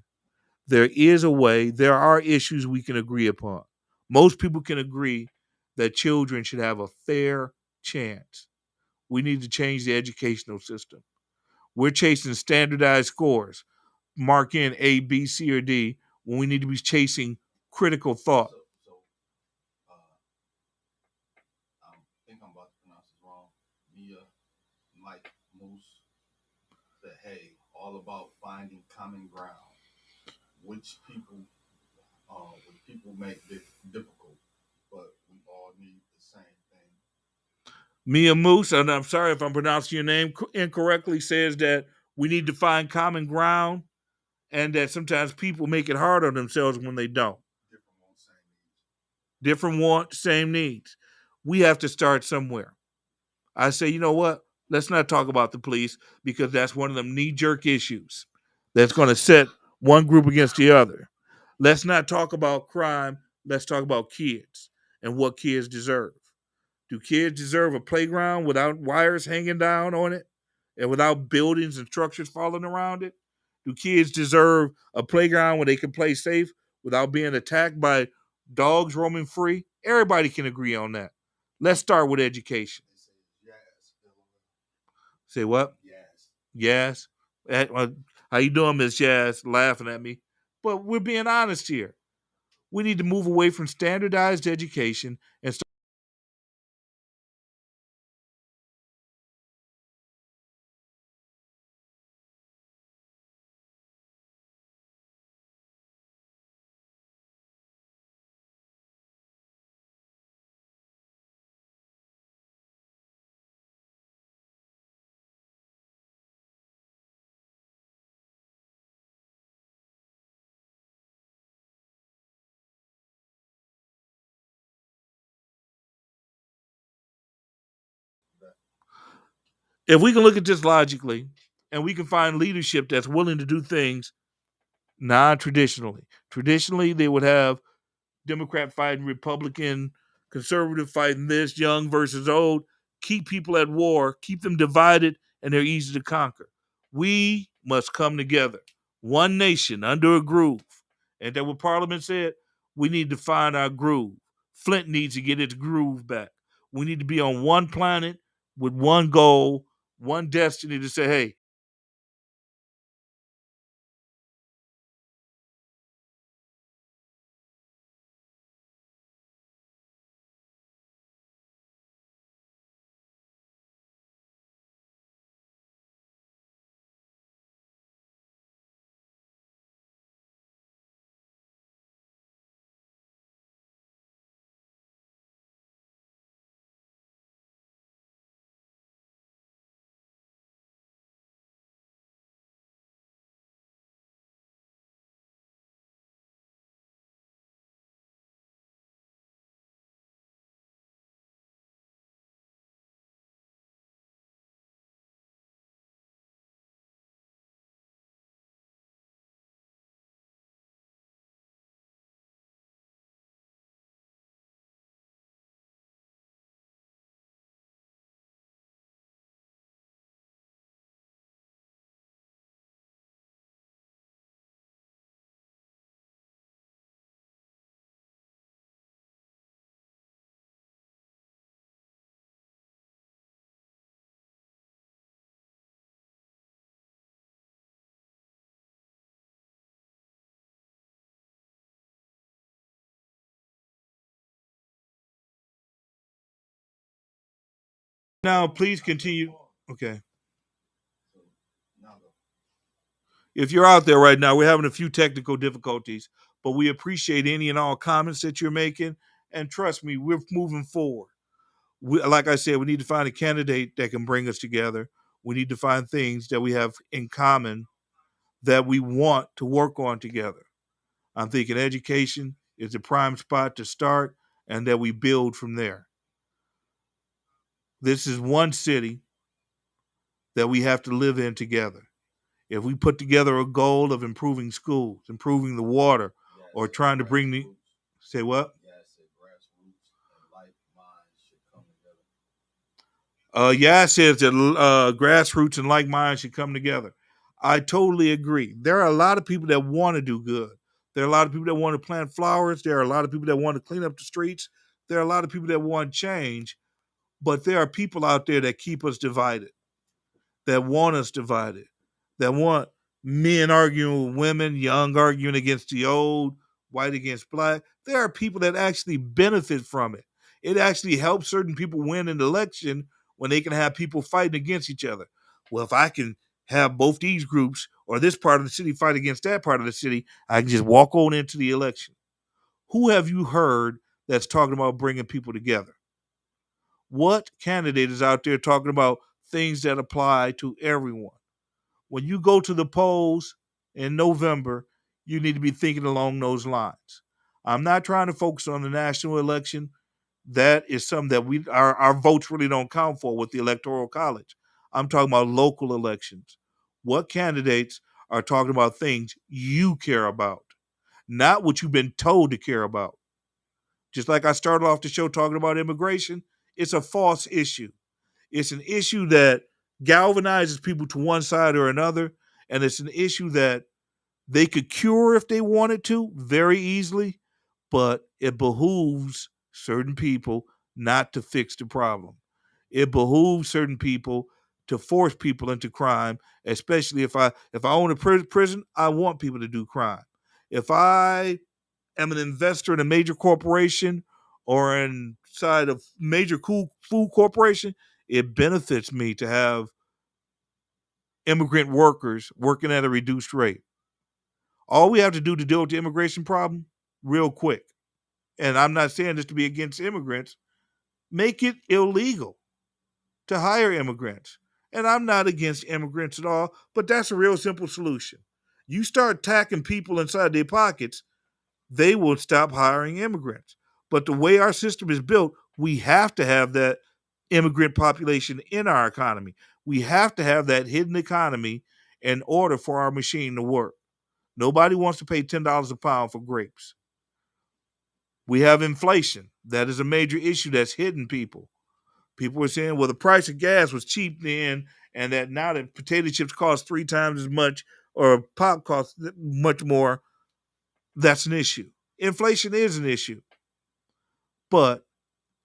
There is a way, there are issues we can agree upon. Most people can agree that children should have a fair chance. We need to change the educational system. We're chasing standardized scores, mark in A, B, C, or D, when we need to be chasing critical thought. So I think I'm about to pronounce it wrong. Mia, Mike, Moose said, "Hey, all about finding common ground, which people make it difficult, but we all need the same thing." Mia Moose, and I'm sorry if I'm pronouncing your name incorrectly, says that we need to find common ground and that sometimes people make it hard on themselves when they don't. Different wants same needs. Different want, same needs. We have to start somewhere. I say, you know what? Let's not talk about the police because that's one of them knee jerk issues that's going to set one group against the other. Let's not talk about crime. Let's talk about kids and what kids deserve. Do kids deserve a playground without wires hanging down on it and without buildings and structures falling around it? Do kids deserve a playground where they can play safe without being attacked by dogs roaming free? Everybody can agree on that. Let's start with education. They say yes, Say what? yes. Yes. How you doing, Miss Jazz? Laughing at me. But we're being honest here. We need to move away from standardized education and start. If we can look at this logically and we can find leadership that's willing to do things non-traditionally. Traditionally, they would have Democrat fighting Republican, conservative fighting this, young versus old, keep people at war, keep them divided, and they're easy to conquer. We must come together, one nation under a groove. And that what Parliament said? We need to find our groove. Flint needs to get its groove back. We need to be on one planet with one goal, one destiny to say, hey, now please continue. Okay. So now go. If you're out there right now, we're having a few technical difficulties, but we appreciate any and all comments that you're making. And trust me, we're moving forward. Like I said, we need to find a candidate that can bring us together. We need to find things that we have in common that we want to work on together. I'm thinking education is the prime spot to start and that we build from there. This is one city that we have to live in together. If we put together a goal of improving schools, improving the water, Yes, or said trying to bring the grassroots. say what? Yes, said grassroots and like minds should come together. Yeah, it says that grassroots and like minds should come together. I totally agree. There are a lot of people that want to do good. There are a lot of people that want to plant flowers. There are a lot of people that want to clean up the streets. There are a lot of people that want change. But there are people out there that keep us divided, that want us divided, that want men arguing with women, young arguing against the old, white against black. There are people that actually benefit from it. It actually helps certain people win an election when they can have people fighting against each other. Well, if I can have both these groups or this part of the city fight against that part of the city, I can just walk on into the election. Who have you heard that's talking about bringing people together? What candidate is out there talking about things that apply to everyone? When you go to the polls in November, you need to be thinking along those lines. I'm not trying to focus on the national election. That is something that our votes really don't count for with the electoral college. I'm talking about local elections. What candidates are talking about things you care about, not what you've been told to care about? Just like I started off the show talking about immigration, it's a false issue. It's an issue that galvanizes people to one side or another, and it's an issue that they could cure if they wanted to very easily, but it behooves certain people not to fix the problem. It behooves certain people to force people into crime, especially if I own a prison, I want people to do crime. If I am an investor in a major corporation or inside a major cool food corporation, it benefits me to have immigrant workers working at a reduced rate. All we have to do to deal with the immigration problem, real quick, and I'm not saying this to be against immigrants, make it illegal to hire immigrants. And I'm not against immigrants at all, but that's a real simple solution. You start attacking people inside their pockets, they will stop hiring immigrants. But the way our system is built, we have to have that immigrant population in our economy. We have to have that hidden economy in order for our machine to work. Nobody wants to pay $10 a pound for grapes. We have inflation. That is a major issue that's hitting people. People were saying, well, the price of gas was cheap then, and that now that potato chips cost 3 times as much or pop costs much more, that's an issue. Inflation is an issue, but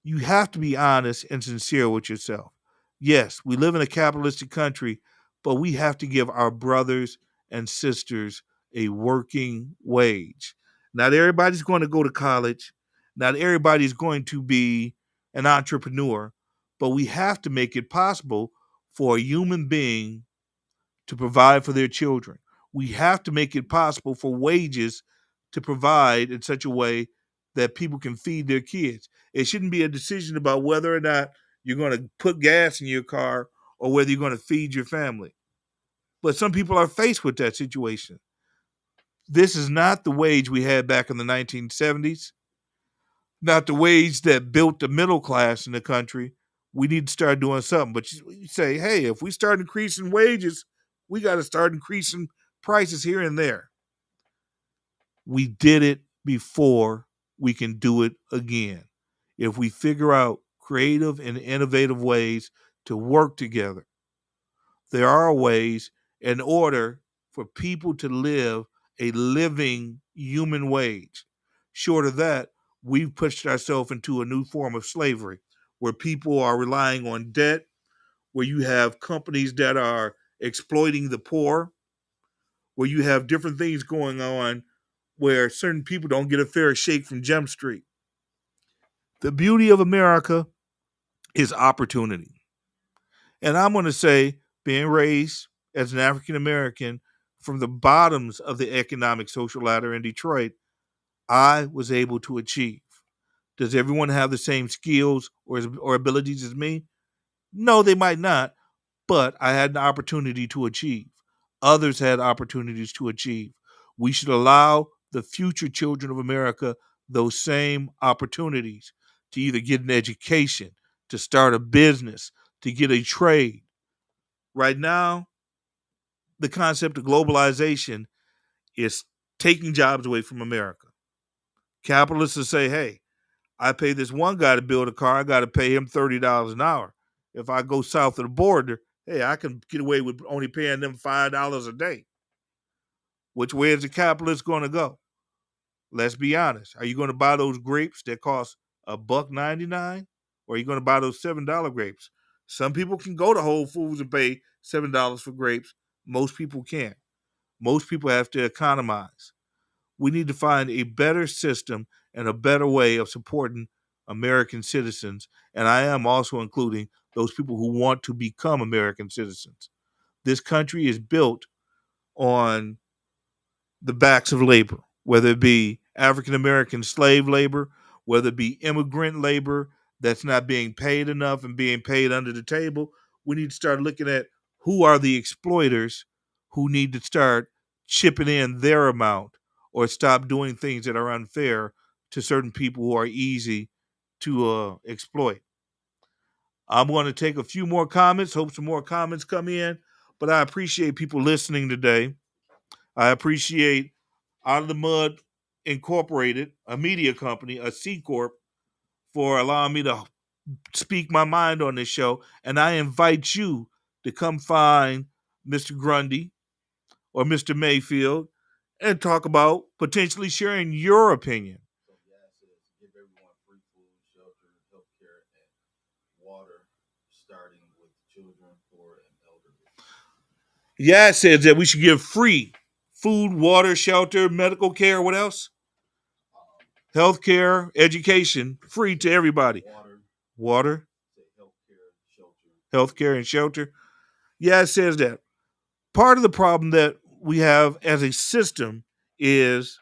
you have to be honest and sincere with yourself. Yes, we live in a capitalistic country, but we have to give our brothers and sisters a working wage. Not everybody's going to go to college. Not everybody's going to be an entrepreneur, but we have to make it possible for a human being to provide for their children. We have to make it possible for wages to provide in such a way that people can feed their kids. It shouldn't be a decision about whether or not you're going to put gas in your car or whether you're going to feed your family. But some people are faced with that situation. This is not the wage we had back in the 1970s, not the wage that built the middle class in the country. We need to start doing something. But you say, hey, if we start increasing wages, we got to start increasing prices here and there. We did it before, we can do it again. If we figure out creative and innovative ways to work together, there are ways in order for people to live a living human wage. Short of that, we've pushed ourselves into a new form of slavery where people are relying on debt, where you have companies that are exploiting the poor, where you have different things going on where certain people don't get a fair shake from Jump Street. The beauty of America is opportunity. And I'm going to say, being raised as an African American from the bottoms of the economic social ladder in Detroit, I was able to achieve. Does everyone have the same skills or abilities as me? No, they might not, but I had an opportunity to achieve. Others had opportunities to achieve. We should allow the future children of America those same opportunities to either get an education, to start a business, to get a trade. Right now, the concept of globalization is taking jobs away from America. Capitalists will say, hey, I pay this one guy to build a car, I got to pay him $30 an hour. If I go south of the border, hey, I can get away with only paying them $5 a day. Which way is the capitalist going to go? Let's be honest. Are you going to buy those grapes that cost $1.99, or are you going to buy those $7 grapes? Some people can go to Whole Foods and pay $7 for grapes. Most people can't. Most people have to economize. We need to find a better system and a better way of supporting American citizens. And I am also including those people who want to become American citizens. This country is built on the backs of labor, whether it be African American slave labor, whether it be immigrant labor that's not being paid enough and being paid under the table. We need to start looking at who are the exploiters who need to start chipping in their amount or stop doing things that are unfair to certain people who are easy to exploit. I'm going to take a few more comments, hope some more comments come in, but I appreciate people listening today. I appreciate Out of the Mud Incorporated, a media company, a C Corp, for allowing me to speak my mind on this show. And I invite you to come find Mr. Grundy or Mr. Mayfield and talk about potentially sharing your opinion. So yeah, it says give everyone free food, shelter, healthcare, and water, starting with children, poor, and elderly. Yeah, it says that we should give free food, water, shelter, medical care, what else? Um, Healthcare, education, free to everybody. water, Water, say healthcare, shelter. healthcare, and shelter. Yeah, it says that. Part of the problem that we have as a system is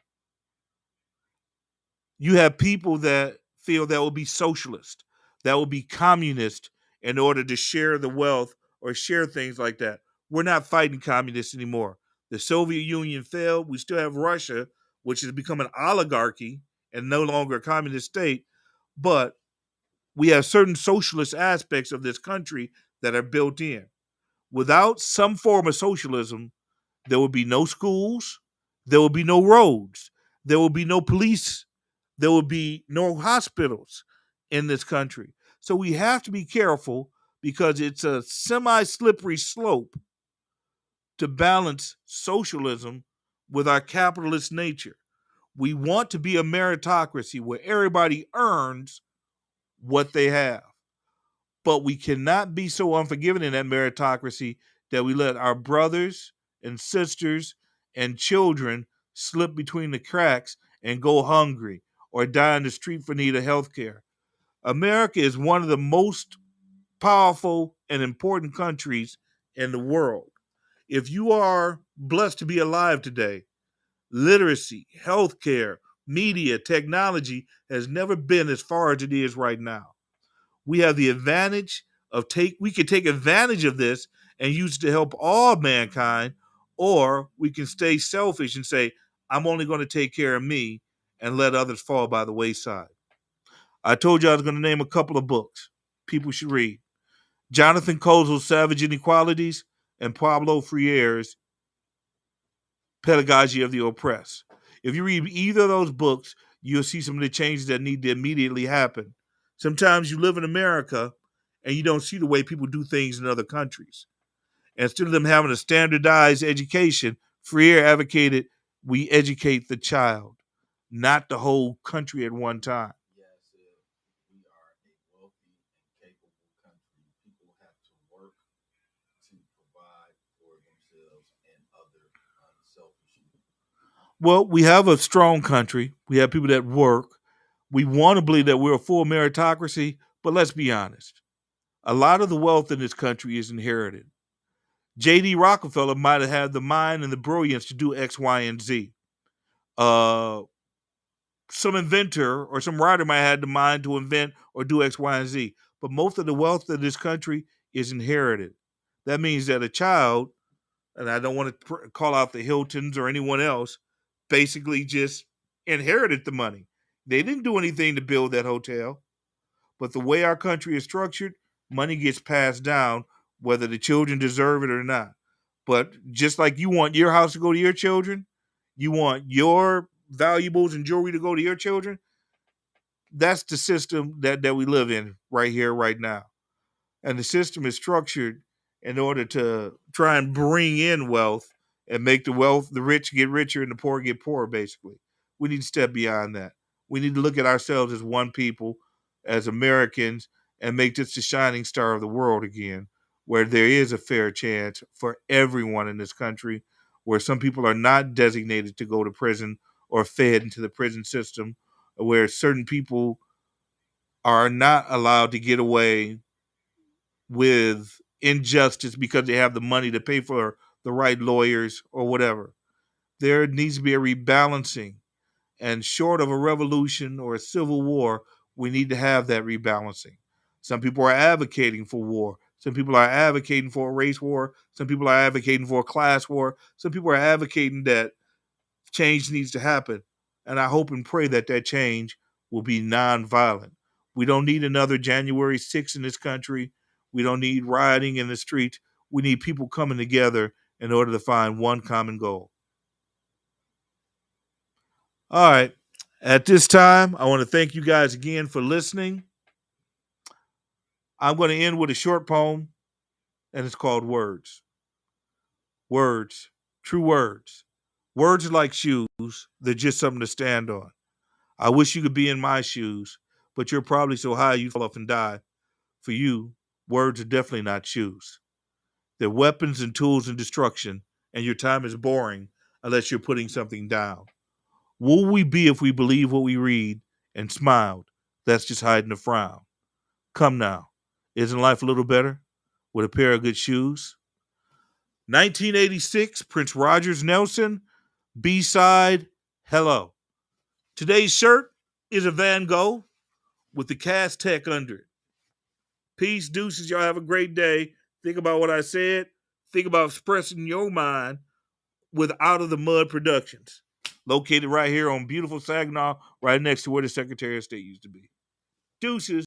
you have people that feel that will be socialist, that will be communist in order to share the wealth or share things like that. We're not fighting communists anymore. The Soviet Union failed. We still have Russia, which has become an oligarchy and no longer a communist state. But we have certain socialist aspects of this country that are built in. Without some form of socialism, there will be no schools, there will be no roads, there will be no police, there will be no hospitals in this country. So we have to be careful because it's a semi slippery slope to balance socialism with our capitalist nature. We want to be a meritocracy where everybody earns what they have. But we cannot be so unforgiving in that meritocracy that we let our brothers and sisters and children slip between the cracks and go hungry or die in the street for need of health care. America is one of the most powerful and important countries in the world. If you are blessed to be alive today, literacy, healthcare, media, technology has never been as far as it is right now. We have the advantage of we can take advantage of this and use it to help all mankind, or we can stay selfish and say, I'm only going to take care of me and let others fall by the wayside. I told you I was going to name a couple of books people should read. Jonathan Kozol's Savage Inequalities and Pablo Freire's Pedagogy of the Oppressed. If you read either of those books, you'll see some of the changes that need to immediately happen. Sometimes you live in America and you don't see the way people do things in other countries. And instead of them having a standardized education, Freire advocated we educate the child, not the whole country at one time. Yeah, it said we are a wealthy and capable country. People have to work to provide for themselves and other unselfishly. Well, we have a strong country. We have people that work. We want to believe that we're a full meritocracy, but let's be honest. A lot of the wealth in this country is inherited. J.D. Rockefeller might have had the mind and the brilliance to do X, Y, and Z. Uh, some inventor or some writer might have had the mind to invent or do X, Y, and Z. But most of the wealth of this country is inherited. That means that a child, and I don't want to call out the Hiltons or anyone else, basically just inherited the money. They didn't do anything to build that hotel, But the way our country is structured, money gets passed down, whether the children deserve it or not. But just like you want your house to go to your children, you want your valuables and jewelry to go to your children. That's the system that we live in right here, right now. And the system is structured in order to try and bring in wealth and make the rich get richer and the poor get poorer, basically. We need to step beyond that. We need to look at ourselves as one people, as Americans, and make this the shining star of the world again, where there is a fair chance for everyone in this country, where some people are not designated to go to prison or fed into the prison system, where certain people are not allowed to get away with injustice because they have the money to pay for the right lawyers or whatever. There needs to be a rebalancing. And short of a revolution or a civil war, we need to have that rebalancing. Some people are advocating for war. Some people are advocating for a race war. Some people are advocating for a class war. Some people are advocating that change needs to happen. And I hope and pray that that change will be nonviolent. We don't need another January 6th in this country. We don't need rioting in the streets. We need people coming together in order to find one common goal. All right. At this time, I want to thank you guys again for listening. I'm going to end with a short poem, and it's called Words. Words, true words. Words are like shoes, they're just something to stand on. I wish you could be in my shoes, but you're probably so high you fall off and die. For you, words are definitely not shoes. They're weapons and tools and destruction, and your time is boring unless you're putting something down. What will we be if we believe what we read and smiled? That's just hiding a frown. Come now. Isn't life a little better with a pair of good shoes? 1986, Prince Rogers Nelson, B-side, Hello. Today's shirt is a Van Gogh with the cast tech under it. Peace, deuces. Y'all have a great day. Think about what I said. Think about expressing your mind with Out of the Mud Productions, located right here on beautiful Saginaw, right next to where the Secretary of State used to be. Deuces.